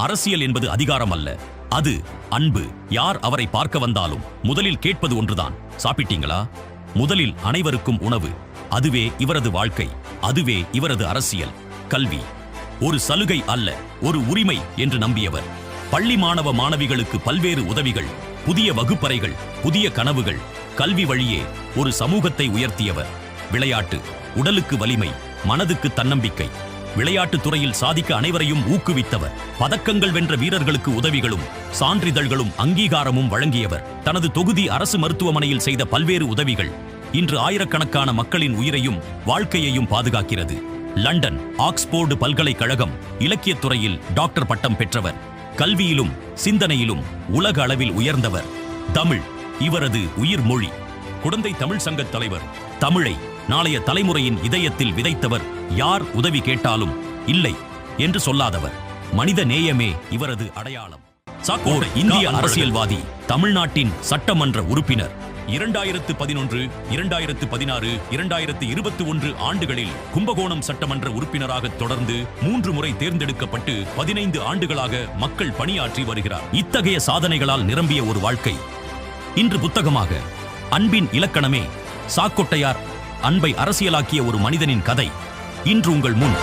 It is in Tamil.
அரசியல் என்பது அதிகாரம் அல்ல, அது அன்பு. யார் அவரை பார்க்க வந்தாலும் முதலில் கேட்பது ஒன்றுதான், சாப்பிட்டீங்களா? முதலில் அனைவருக்கும் உணவு. அதுவே இவரது வாழ்க்கை, அதுவே இவரது அரசியல். கல்வி ஒரு சலுகை அல்ல, ஒரு உரிமை என்று நம்பியவர். பள்ளி மாணவ மாணவிகளுக்கு பல்வேறு உதவிகள், புதிய வகுப்பறைகள், புதிய கனவுகள். கல்வி வழியே ஒரு சமூகத்தை உயர்த்தியவர். விளையாட்டு உடலுக்கு வலிமை, மனதுக்கு தன்னம்பிக்கை. விளையாட்டுத் துறையில் சாதிக்க அனைவரையும் ஊக்குவித்தவர். பதக்கங்கள் வென்ற வீரர்களுக்கு உதவிகளும் சான்றிதழ்களும் அங்கீகாரமும் வழங்கியவர். தனது தொகுதி அரசு மருத்துவமனையில் செய்த பல்வேறு உதவிகள் இன்று ஆயிரக்கணக்கான மக்களின் உயிரையும் வாழ்க்கையையும் பாதுகாக்கிறது. லண்டன் ஆக்ஸ்போர்டு பல்கலைக்கழகம் இலக்கியத் துறையில் டாக்டர் பட்டம் பெற்றவர். கல்வியிலும் சிந்தனையிலும் உலக அளவில் உயர்ந்தவர். தமிழ் இவரது உயிர் மொழி. குடந்தை தமிழ் சங்க தலைவர். தமிழை நாளைய தலைமுறையின் இதயத்தில் விதைத்தவர். யார் உதவி கேட்டாலும் இல்லை என்று சொல்லாதவர். மனித நேயமே இவரது அடையாளம். ஓர் இந்திய அரசியல்வாதி, தமிழ்நாட்டின் சட்டமன்ற உறுப்பினர். 2011, 2016, 2021 ஆண்டுகளில் கும்பகோணம் சட்டமன்ற உறுப்பினராக தொடர்ந்து 3 முறை தேர்ந்தெடுக்கப்பட்டு 15 ஆண்டுகளாக மக்கள் பணியாற்றி வருகிறார். இத்தகைய சாதனைகளால் நிரம்பிய ஒரு வாழ்க்கை இன்று புத்தகமாக. அன்பின் இலக்கணமே. சாக்கொட்டையார் அன்பை அரசியலாக்கிய ஒரு மனிதனின் கதை இன்று உங்கள் முன்.